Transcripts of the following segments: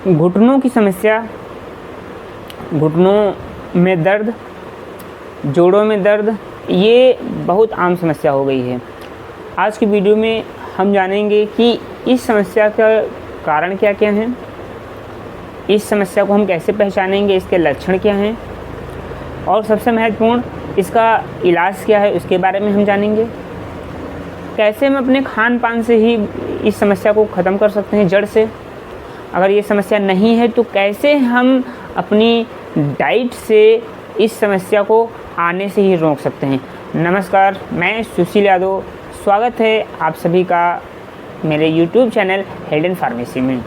घुटनों की समस्या, घुटनों में दर्द, जोड़ों में दर्द, ये बहुत आम समस्या हो गई है। आज की वीडियो में हम जानेंगे कि इस समस्या का कारण क्या क्या हैं, इस समस्या को हम कैसे पहचानेंगे, इसके लक्षण क्या हैं और सबसे महत्वपूर्ण इसका इलाज क्या है, उसके बारे में हम जानेंगे। कैसे हम अपने खान पान से ही इस समस्या को ख़त्म कर सकते हैं जड़ से। अगर ये समस्या नहीं है तो कैसे हम अपनी डाइट से इस समस्या को आने से ही रोक सकते हैं। नमस्कार, मैं सुशील यादव, स्वागत है आप सभी का मेरे YouTube channel health and pharmacy में।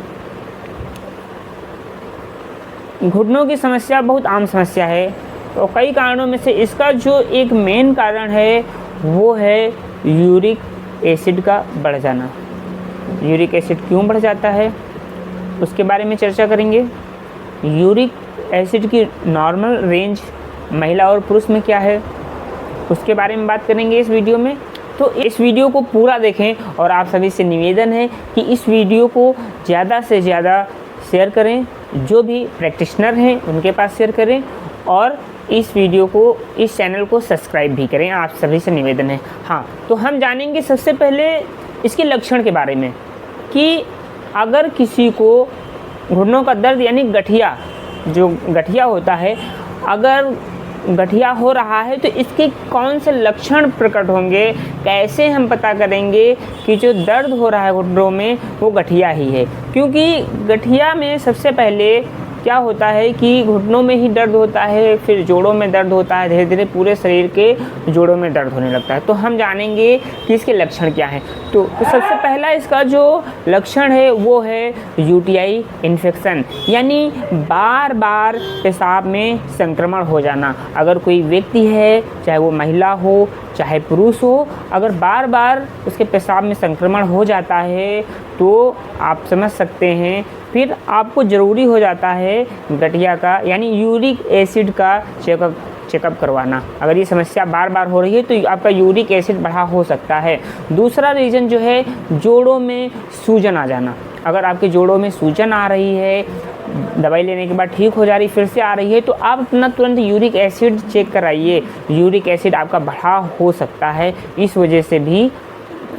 घुटनों की समस्या बहुत आम समस्या है और कई कारणों में से इसका जो एक मेन कारण है वो है यूरिक एसिड का बढ़ जाना। यूरिक एसिड क्यों बढ़ जाता है उसके बारे में चर्चा करेंगे। यूरिक एसिड की नॉर्मल रेंज महिला और पुरुष में क्या है उसके बारे में बात करेंगे इस वीडियो में। तो इस वीडियो को पूरा देखें और आप सभी से निवेदन है कि इस वीडियो को ज़्यादा से ज़्यादा शेयर करें, जो भी प्रैक्टिशनर हैं उनके पास शेयर करें और इस वीडियो को, इस चैनल को सब्सक्राइब भी करें, आप सभी से निवेदन है। हाँ, तो हम जानेंगे सबसे पहले इसके लक्षण के बारे में कि अगर किसी को घुटनों का दर्द यानी गठिया, जो गठिया होता है, अगर गठिया हो रहा है तो इसके कौन से लक्षण प्रकट होंगे, कैसे हम पता करेंगे कि जो दर्द हो रहा है घुटनों में वो गठिया ही है। क्योंकि गठिया में सबसे पहले क्या होता है कि घुटनों में ही दर्द होता है, फिर जोड़ों में दर्द होता है, धीरे धीरे पूरे शरीर के जोड़ों में दर्द होने लगता है। तो हम जानेंगे कि इसके लक्षण क्या हैं। तो सबसे पहला इसका जो लक्षण है वो है यूटीआई इन्फेक्शन, यानी बार बार पेशाब में संक्रमण हो जाना। अगर कोई व्यक्ति है, चाहे वो महिला हो चाहे पुरुष हो, अगर बार बार उसके पेशाब में संक्रमण हो जाता है तो आप समझ सकते हैं फिर आपको ज़रूरी हो जाता है गठिया का यानी यूरिक एसिड का चेकअप करवाना। अगर ये समस्या बार बार हो रही है तो आपका यूरिक एसिड बढ़ा हो सकता है। दूसरा रीज़न जो है जोड़ों में सूजन आ जाना। अगर आपके जोड़ों में सूजन आ रही है, दवाई लेने के बाद ठीक हो जा रही, फिर से आ रही है, तो आप अपना तुरंत यूरिक एसिड चेक कराइए। यूरिक एसिड आपका बढ़ा हो सकता है, इस वजह से भी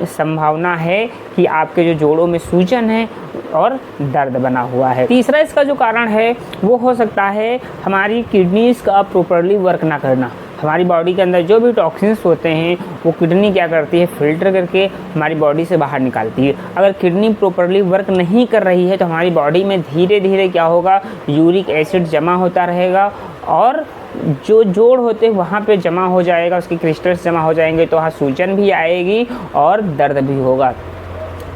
संभावना है कि आपके जो जोड़ों में सूजन है और दर्द बना हुआ है। तीसरा इसका जो कारण है वो हो सकता है हमारी किडनीज़ का प्रॉपर्ली वर्क ना करना। हमारी बॉडी के अंदर जो भी टॉक्सिन्स होते हैं वो किडनी क्या करती है, फिल्टर करके हमारी बॉडी से बाहर निकालती है। अगर किडनी प्रॉपर्ली वर्क नहीं कर रही है तो हमारी बॉडी में धीरे धीरे क्या होगा, यूरिक एसिड जमा होता रहेगा और जो जोड़ होते हैं वहाँ पे जमा हो जाएगा, उसके क्रिस्टल्स जमा हो जाएंगे, तो वहाँ सूजन भी आएगी और दर्द भी होगा।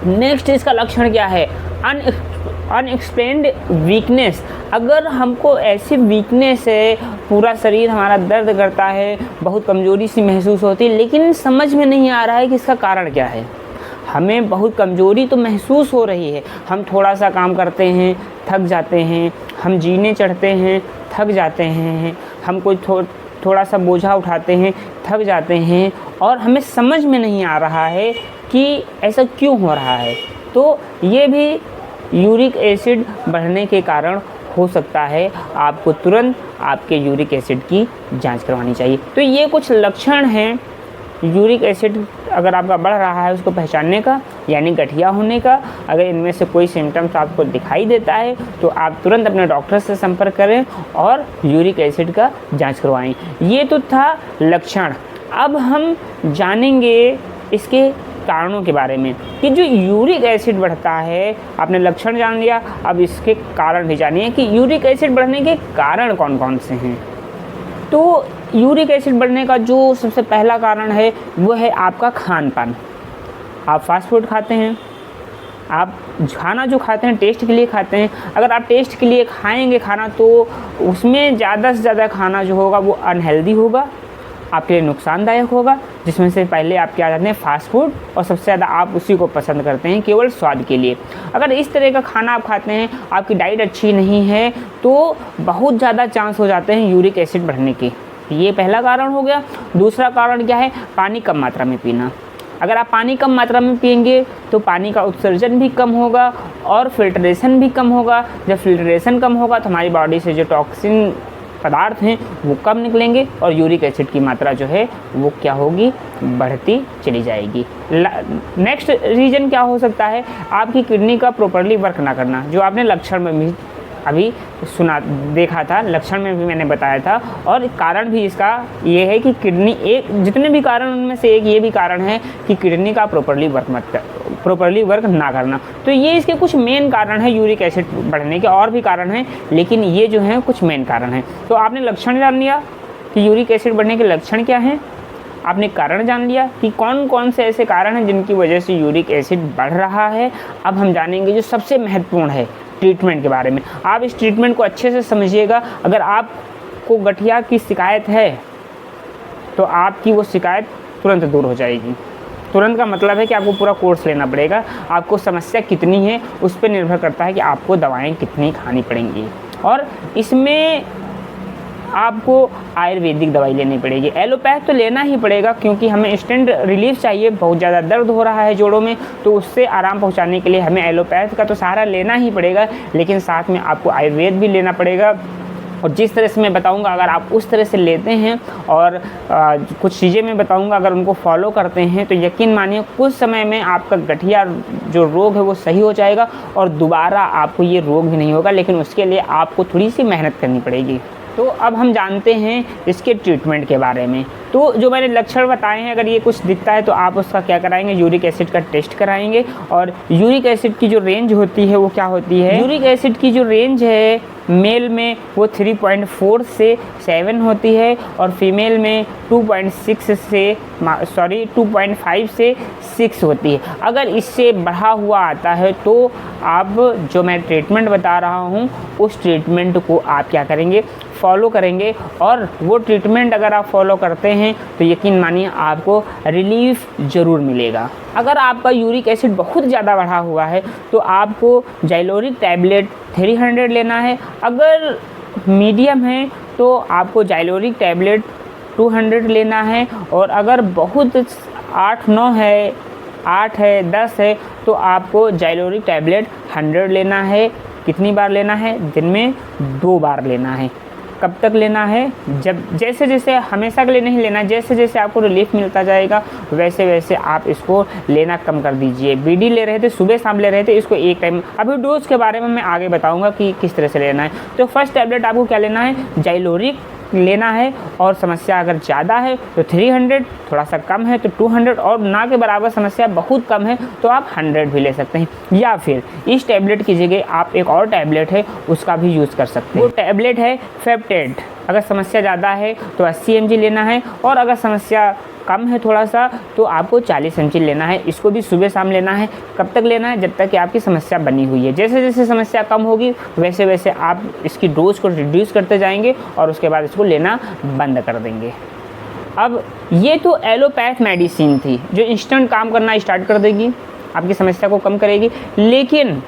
नेक्स्ट इसका लक्षण क्या है, अनएक्सप्लेन्ड वीकनेस। अगर हमको ऐसी वीकनेस है, पूरा शरीर हमारा दर्द करता है, बहुत कमज़ोरी सी महसूस होती है, लेकिन समझ में नहीं आ रहा है कि इसका कारण क्या है। हमें बहुत कमज़ोरी तो महसूस हो रही है, हम थोड़ा सा काम करते हैं थक जाते हैं, हम जीने चढ़ते हैं थक जाते हैं, हम कोई थोड़ा सा बोझा उठाते हैं थक जाते हैं और हमें समझ में नहीं आ रहा है कि ऐसा क्यों हो रहा है। तो ये भी यूरिक एसिड बढ़ने के कारण हो सकता है। आपको तुरंत आपके यूरिक एसिड की जांच करवानी चाहिए। तो ये कुछ लक्षण हैं यूरिक एसिड अगर आपका बढ़ रहा है उसको पहचानने का, यानी गठिया होने का। अगर इनमें से कोई सिम्टम्स आपको दिखाई देता है तो आप तुरंत अपने डॉक्टर से संपर्क करें और यूरिक एसिड का जांच करवाएं। ये तो था लक्षण। अब हम जानेंगे इसके कारणों के बारे में कि जो यूरिक एसिड बढ़ता है, आपने लक्षण जान लिया, अब इसके कारण भी जानिए कि यूरिक एसिड बढ़ने के कारण कौन कौन से हैं। तो यूरिक एसिड बढ़ने का जो सबसे पहला कारण है वो है आपका खान पान। आप फास्ट फूड खाते हैं, आप खाना जो खाते हैं टेस्ट के लिए खाते हैं। अगर आप टेस्ट के लिए खाएंगे खाना तो उसमें ज़्यादा से ज़्यादा खाना जो होगा वो अनहेल्दी होगा, आपके लिए नुकसानदायक होगा, जिसमें से पहले आप क्या जाते हैं फास्ट फूड, और सबसे ज़्यादा आप उसी को पसंद करते हैं केवल स्वाद के लिए। अगर इस तरह का खाना आप खाते हैं, आपकी डाइट अच्छी नहीं है, तो बहुत ज़्यादा चांस हो जाते हैं यूरिक एसिड बढ़ने के। ये पहला कारण हो गया। दूसरा कारण क्या है, पानी कम मात्रा में पीना। अगर आप पानी कम मात्रा में पिएंगे तो पानी का उत्सर्जन भी कम होगा और फिल्ट्रेशन भी कम होगा। जब फिल्ट्रेशन कम होगा तो हमारी बॉडी से जो टॉक्सिन पदार्थ हैं वो कम निकलेंगे और यूरिक एसिड की मात्रा जो है वो क्या होगी, बढ़ती चली जाएगी। नेक्स्ट रीज़न क्या हो सकता है, आपकी किडनी का प्रॉपरली वर्क ना करना, जो आपने लक्षण में भी अभी देखा था, लक्षण में भी मैंने बताया था। और कारण भी इसका ये है कि किडनी, एक जितने भी कारण उनमें से एक ये भी कारण है कि किडनी का प्रॉपरली वर्क ना करना। तो ये इसके कुछ मेन कारण है यूरिक एसिड बढ़ने के, और भी कारण हैं लेकिन ये जो हैं कुछ मेन कारण हैं। तो आपने लक्षण जान लिया कि यूरिक एसिड बढ़ने के लक्षण क्या हैं, आपने कारण जान लिया कि कौन कौन से ऐसे कारण हैं जिनकी वजह से यूरिक एसिड बढ़ रहा है। अब हम जानेंगे जो सबसे महत्वपूर्ण है ट्रीटमेंट के बारे में। आप इस ट्रीटमेंट को अच्छे से समझिएगा। अगर आपको गठिया की शिकायत है तो आपकी वो शिकायत तुरंत दूर हो जाएगी। तुरंत का मतलब है कि आपको पूरा कोर्स लेना पड़ेगा। आपको समस्या कितनी है उस पर निर्भर करता है कि आपको दवाएं कितनी खानी पड़ेंगी, और इसमें आपको आयुर्वेदिक दवाई लेनी पड़ेगी। एलोपैथ तो लेना ही पड़ेगा क्योंकि हमें इंस्टेंट रिलीफ चाहिए। बहुत ज़्यादा दर्द हो रहा है जोड़ों में, तो उससे आराम पहुंचाने के लिए हमें एलोपैथ का तो सहारा लेना ही पड़ेगा, लेकिन साथ में आपको आयुर्वेद भी लेना पड़ेगा। और जिस तरह से मैं बताऊंगा अगर आप उस तरह से लेते हैं और कुछ चीज़ें मैं बताऊंगा अगर उनको फॉलो करते हैं तो यकीन मानिए कुछ समय में आपका गठिया जो रोग है वो सही हो जाएगा और दोबारा आपको ये रोग भी नहीं होगा, लेकिन उसके लिए आपको थोड़ी सी मेहनत करनी पड़ेगी। तो अब हम जानते हैं इसके ट्रीटमेंट के बारे में। तो जो मैंने लक्षण बताए हैं, अगर ये कुछ दिखता है तो आप उसका क्या कराएंगे, यूरिक एसिड का टेस्ट कराएंगे। और यूरिक एसिड की जो रेंज होती है वो क्या होती है, यूरिक एसिड की जो रेंज है मेल में वो 3.4 से 7 होती है और फीमेल में 2.5 से 6 होती है। अगर इससे बढ़ा हुआ आता है तो आप जो मैं ट्रीटमेंट बता रहा हूँ उस ट्रीटमेंट को आप क्या करेंगे, फॉलो करेंगे। और वो ट्रीटमेंट अगर आप फॉलो करते हैं तो यकीन मानिए आपको रिलीफ ज़रूर मिलेगा। अगर आपका यूरिक एसिड बहुत ज़्यादा बढ़ा हुआ है तो आपको जाइलोरिक टैबलेट 300 लेना है। अगर मीडियम है तो आपको जाइलोरिक टैबलेट 200 लेना है। और अगर बहुत 8-9 है, 8 है, 10 है तो आपको जाइलोरिक टैबलेट 100 लेना है। कितनी बार लेना है, दिन में 2 बार लेना है। कब तक लेना है, जब जैसे जैसे हमेशा के लिए नहीं लेना, जैसे जैसे आपको रिलीफ मिलता जाएगा वैसे वैसे आप इसको लेना कम कर दीजिए। बीडी ले रहे थे, सुबह शाम ले रहे थे, इसको एक टाइम। अभी डोज के बारे में मैं आगे बताऊंगा कि किस तरह से लेना है। तो फर्स्ट टैबलेट आपको क्या लेना है, जाइलोरिक लेना है। और समस्या अगर ज़्यादा है तो 300, थोड़ा सा कम है तो 200, और ना के बराबर समस्या बहुत कम है तो आप 100 भी ले सकते हैं। या फिर इस टैबलेट की जगह आप एक और टैबलेट है उसका भी यूज़ कर सकते हैं। वो टैबलेट है फेप्टेड। अगर समस्या ज़्यादा है तो 80 mg लेना है, और अगर समस्या कम है थोड़ा सा तो आपको 40 mg लेना है। इसको भी सुबह शाम लेना है। कब तक लेना है, जब तक कि आपकी समस्या बनी हुई है। जैसे जैसे समस्या कम होगी वैसे वैसे आप इसकी डोज को रिड्यूस करते जाएंगे और उसके बाद इसको लेना बंद कर देंगे। अब ये तो एलोपैथ मेडिसिन थी जो इंस्टेंट काम करना स्टार्ट कर देगी, आपकी समस्या को कम करेगी, लेकिन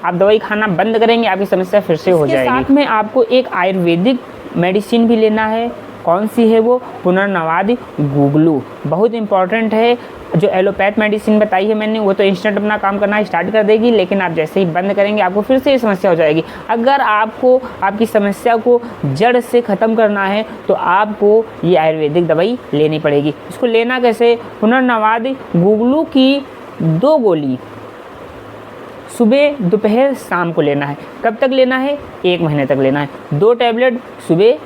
आप दवाई खाना बंद करेंगे आपकी समस्या फिर से हो जाएगी। साथ में आपको एक आयुर्वेदिक मेडिसिन भी लेना है। कौन सी है वो, पुनर्नवादि गुगलू। बहुत इंपॉर्टेंट है। जो एलोपैथ मेडिसिन बताई है मैंने वो तो इंस्टेंट अपना काम करना स्टार्ट कर देगी, लेकिन आप जैसे ही बंद करेंगे आपको फिर से ये समस्या हो जाएगी। अगर आपको आपकी समस्या को जड़ से ख़त्म करना है तो आपको ये आयुर्वेदिक दवाई लेनी पड़ेगी। इसको लेना कैसे, पुनर्नवादि गुगलू की 2 गोली सुबह दोपहर शाम को लेना है। कब तक लेना है, 1 महीने तक लेना है। 2 टैबलेट सुबह,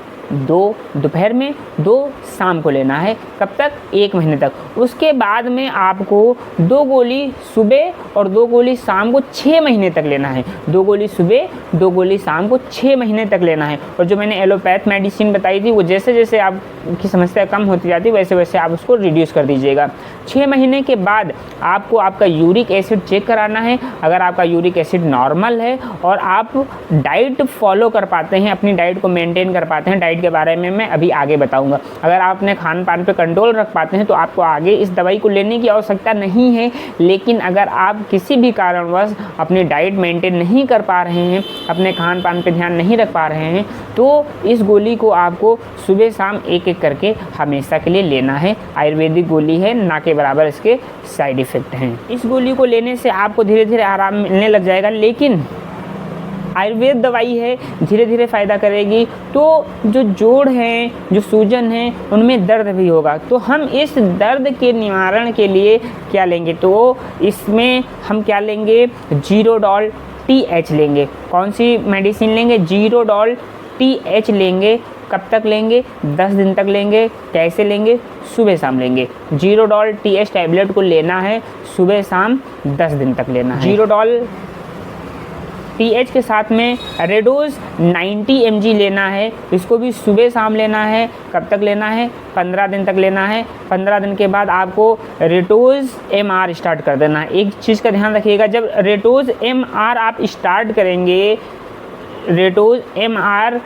2 दोपहर में, 2 शाम को लेना है। कब तक, 1 महीने तक। उसके बाद में आपको 2 गोली सुबह और 2 गोली शाम को 6 महीने तक लेना है। 2 गोली सुबह, 2 गोली शाम को 6 महीने तक लेना है। और जो मैंने एलोपैथ मेडिसिन बताई थी वो जैसे जैसे आपकी समस्या कम होती जाती है वैसे वैसे आप उसको रिड्यूस कर दीजिएगा। 6 महीने के बाद आपको आपका यूरिक एसिड चेक कराना है। अगर आपका यूरिक एसिड नॉर्मल है और आप डाइट फॉलो कर पाते हैं, अपनी डाइट को मेंटेन कर पाते हैं, डाइट डाइट के बारे में मैं अभी आगे बताऊंगा। अगर आप अपने खान पान पे कंट्रोल रख पाते हैं तो आपको आगे इस दवाई को लेने की आवश्यकता नहीं है। लेकिन अगर आप किसी भी कारणवश अपनी डाइट मेंटेन नहीं कर पा रहे हैं, अपने खान पान पे ध्यान नहीं रख पा रहे हैं, तो इस गोली को आपको सुबह शाम एक एक करके हमेशा के लिए लेना है। आयुर्वेदिक गोली है, ना के बराबर इसके साइड इफ़ेक्ट हैं। इस गोली को लेने से आपको धीरे धीरे आराम मिलने लग जाएगा, लेकिन आयुर्वेद दवाई है, धीरे धीरे फ़ायदा करेगी। तो जो जोड़ हैं, जो सूजन है, उनमें दर्द भी होगा। तो हम इस दर्द के निवारण के लिए क्या लेंगे, तो इसमें हम क्या लेंगे, जीरोडॉल TH लेंगे। कौन सी मेडिसिन लेंगे, जीरोडॉल TH लेंगे। कब तक लेंगे, 10 दिन तक लेंगे। कैसे लेंगे, सुबह शाम लेंगे। जीरोडॉल TH टैबलेट को लेना है, सुबह शाम 10 दिन तक लेना है। जीरोडॉल TH के साथ में रेडोज 90 mg लेना है, इसको भी सुबह शाम लेना है। कब तक लेना है, 15 दिन तक लेना है। 15 दिन के बाद आपको रेटोज MR स्टार्ट कर देना है। एक चीज़ का ध्यान रखिएगा, जब रेटोज MR आप स्टार्ट करेंगे, रेटोज MR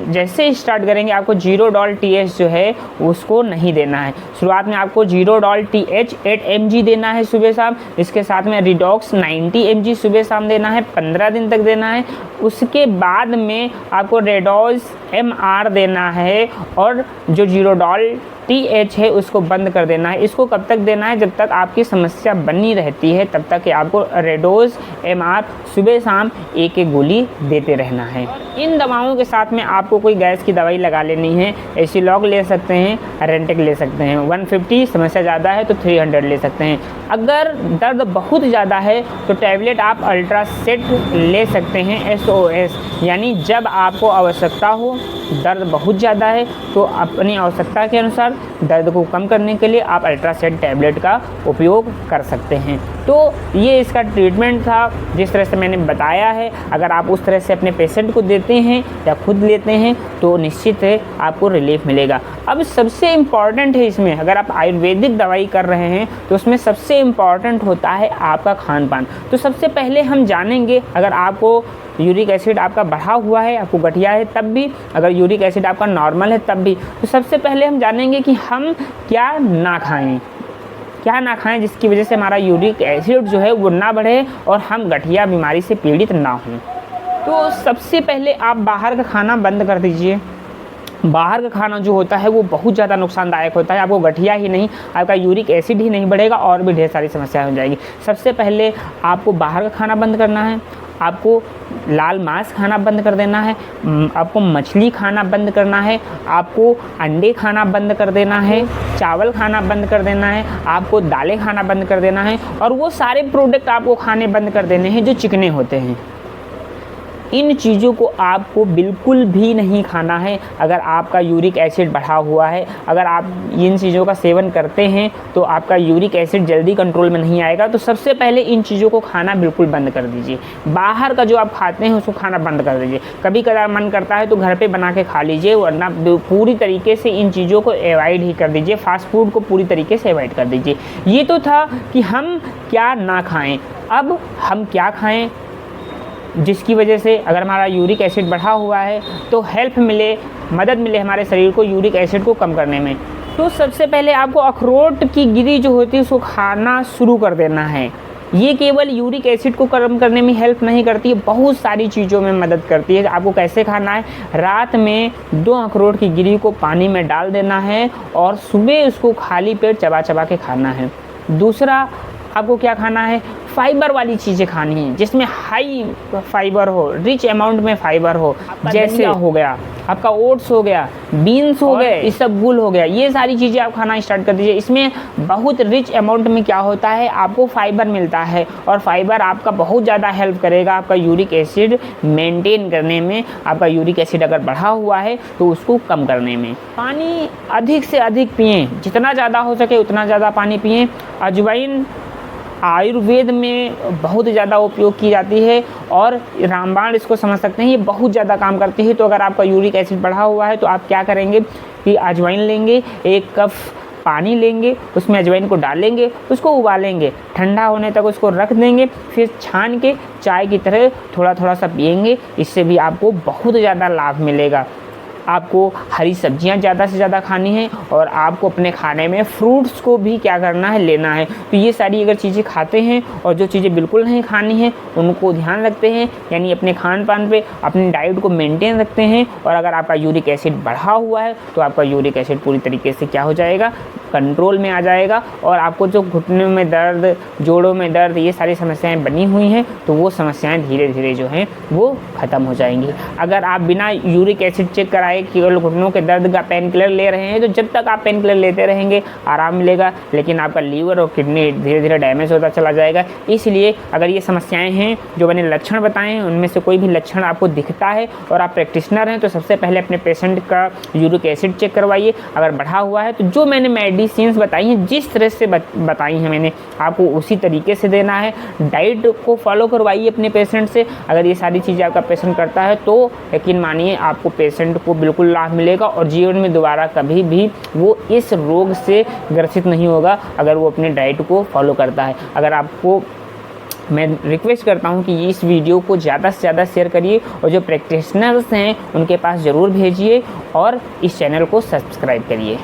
जैसे स्टार्ट करेंगे, आपको जीरोडॉल TH जो है उसको नहीं देना है। शुरुआत में आपको जीरोडॉल TH 8 mg देना है सुबह शाम। इसके साथ में रिडॉक्स 90 mg सुबह शाम देना है, 15 दिन तक देना है। उसके बाद में आपको रेडोज MR देना है और जो जीरोडॉल TH है उसको बंद कर देना है। इसको कब तक देना है, जब तक आपकी समस्या बनी रहती है तब तक आपको रेडोज MR सुबह शाम एक एक गोली देते रहना है। इन दवाओं के साथ में आपको कोई गैस की दवाई लगा लेनी है, एसिलॉग ले सकते हैं, रेंटेक ले सकते हैं। 150 समस्या ज़्यादा है तो 300 ले सकते हैं। अगर दर्द बहुत ज़्यादा है तो टैबलेट आप अल्ट्रासेट ले सकते हैं, SOS, यानी जब आपको आवश्यकता हो, दर्द बहुत ज़्यादा है तो अपनी आवश्यकता के अनुसार दर्द को कम करने के लिए आप अल्ट्रासेट टैबलेट का उपयोग कर सकते हैं। तो ये इसका ट्रीटमेंट था जिस तरह से मैंने बताया है। अगर आप उस तरह से अपने पेशेंट को देते हैं या खुद लेते हैं तो निश्चित है आपको रिलीफ मिलेगा। अब सबसे इम्पॉर्टेंट है इसमें, अगर आप आयुर्वेदिक दवाई कर रहे हैं तो उसमें सबसे इम्पॉर्टेंट होता है आपका खान पान। तो सबसे पहले हम जानेंगे, अगर आपको यूरिक एसिड आपका बढ़ा हुआ है, आपको गठिया है तब भी, अगर यूरिक एसिड आपका नॉर्मल है तब भी, तो सबसे पहले हम जानेंगे कि हम क्या ना खाएं जिसकी वजह से हमारा यूरिक एसिड जो है वो ना बढ़े और हम गठिया बीमारी से पीड़ित ना हों। तो सबसे पहले आप बाहर का खाना बंद कर दीजिए। बाहर का खाना जो होता है वो बहुत ज़्यादा नुकसानदायक होता है। आपको गठिया ही नहीं, आपका यूरिक एसिड ही नहीं बढ़ेगा और भी ढेर सारी समस्याएं हो जाएगी। सबसे पहले आपको बाहर का खाना बंद करना है, आपको लाल मांस खाना बंद कर देना है, आपको मछली खाना बंद करना है, आपको अंडे खाना बंद कर देना है, चावल खाना बंद कर देना है, आपको दालें खाना बंद कर देना है और वो सारे प्रोडक्ट आपको खाने बंद कर देने हैं जो चिकने होते हैं। इन चीज़ों को आपको बिल्कुल भी नहीं खाना है। अगर आपका यूरिक एसिड बढ़ा हुआ है, अगर आप इन चीज़ों का सेवन करते हैं तो आपका यूरिक एसिड जल्दी कंट्रोल में नहीं आएगा। तो सबसे पहले इन चीज़ों को खाना बिल्कुल बंद कर दीजिए। बाहर का जो आप खाते हैं उसको खाना बंद कर दीजिए। कभी कभार मन करता है तो घर पे बना के खा लीजिए, वरना पूरी तरीके से इन चीज़ों को अवॉइड ही कर दीजिए। फास्ट फूड को पूरी तरीके से अवॉइड कर दीजिए। ये तो था कि हम क्या ना खाएँ। अब हम क्या खाएँ जिसकी वजह से अगर हमारा यूरिक एसिड बढ़ा हुआ है तो हेल्प मिले, मदद मिले हमारे शरीर को यूरिक एसिड को कम करने में। तो सबसे पहले आपको अखरोट की गिरी जो होती है उसको खाना शुरू कर देना है। ये केवल यूरिक एसिड को कम करने में हेल्प नहीं करती है, बहुत सारी चीज़ों में मदद करती है। आपको कैसे खाना है, रात में 2 अखरोट की गिरी को पानी में डाल देना है और सुबह उसको खाली पेट चबा चबा के खाना है। दूसरा, आपको क्या खाना है, फाइबर वाली चीज़ें खानी है जिसमें हाई फाइबर हो, रिच अमाउंट में फाइबर हो। जैसे हो गया आपका ओट्स, हो गया बीन्स, हो गए इसबगुल, हो गया, ये सारी चीज़ें आप खाना स्टार्ट कर दीजिए। इसमें बहुत रिच अमाउंट में क्या होता है, आपको फाइबर मिलता है और फाइबर आपका बहुत ज़्यादा हेल्प करेगा आपका यूरिक एसिड मेंटेन करने में। आपका यूरिक एसिड अगर बढ़ा हुआ है तो उसको कम करने में। पानी अधिक से अधिक पिएँ, जितना ज़्यादा हो सके उतना ज़्यादा पानी पिएँ। अजवाइन आयुर्वेद में बहुत ज़्यादा उपयोग की जाती है और रामबाण इसको समझ सकते हैं, ये बहुत ज़्यादा काम करती है। तो अगर आपका यूरिक एसिड बढ़ा हुआ है तो आप क्या करेंगे कि अजवाइन लेंगे, 1 कप पानी लेंगे, उसमें अजवाइन को डालेंगे, उसको उबालेंगे, ठंडा होने तक उसको रख देंगे, फिर छान के चाय की तरह थोड़ा थोड़ा सा पिएंगे। इससे भी आपको बहुत ज़्यादा लाभ मिलेगा। आपको हरी सब्जियां ज़्यादा से ज़्यादा खानी है और आपको अपने खाने में फ्रूट्स को भी क्या करना है, लेना है। तो ये सारी अगर चीज़ें खाते हैं और जो चीज़ें बिल्कुल नहीं खानी है उनको ध्यान रखते हैं, यानी अपने खान पान पे अपनी डाइट को मेंटेन रखते हैं, और अगर आपका यूरिक एसिड बढ़ा हुआ है तो आपका यूरिक एसिड पूरी तरीके से क्या हो जाएगा, कंट्रोल में आ जाएगा, और आपको जो घुटनों में दर्द, जोड़ों में दर्द, ये सारी समस्याएं बनी हुई हैं तो वो समस्याएं धीरे धीरे जो हैं वो ख़त्म हो जाएंगी। अगर आप बिना यूरिक एसिड चेक कराए केवल घुटनों के दर्द का पेन किलर ले रहे हैं तो जब तक आप पेन किलर लेते रहेंगे आराम मिलेगा, लेकिन आपका लीवर और किडनी धीरे धीरे डैमेज होता चला जाएगा। इसलिए अगर ये समस्याएँ हैं जो मैंने लक्षण बताए हैं उनमें से कोई भी लक्षण आपको दिखता है और आप प्रैक्टिशनर हैं तो सबसे पहले अपने पेशेंट का यूरिक एसिड चेक करवाइए। अगर बढ़ा हुआ है तो जो मैंने मेडिसिन बताई हैं, जिस तरह से बताई हैं मैंने आपको उसी तरीके से देना है। डाइट को फॉलो करवाइए अपने पेशेंट से। अगर ये सारी चीज़ें आपका पेशेंट करता है तो यकीन मानिए आपको पेशेंट को बिल्कुल लाभ मिलेगा और जीवन में दोबारा कभी भी वो इस रोग से ग्रसित नहीं होगा अगर वो अपने डाइट को फॉलो करता है। अगर आपको मैं रिक्वेस्ट करता हूं कि इस वीडियो को ज़्यादा से ज़्यादा शेयर करिए और जो प्रैक्टिशनर्स हैं उनके पास ज़रूर भेजिए और इस चैनल को सब्सक्राइब करिए।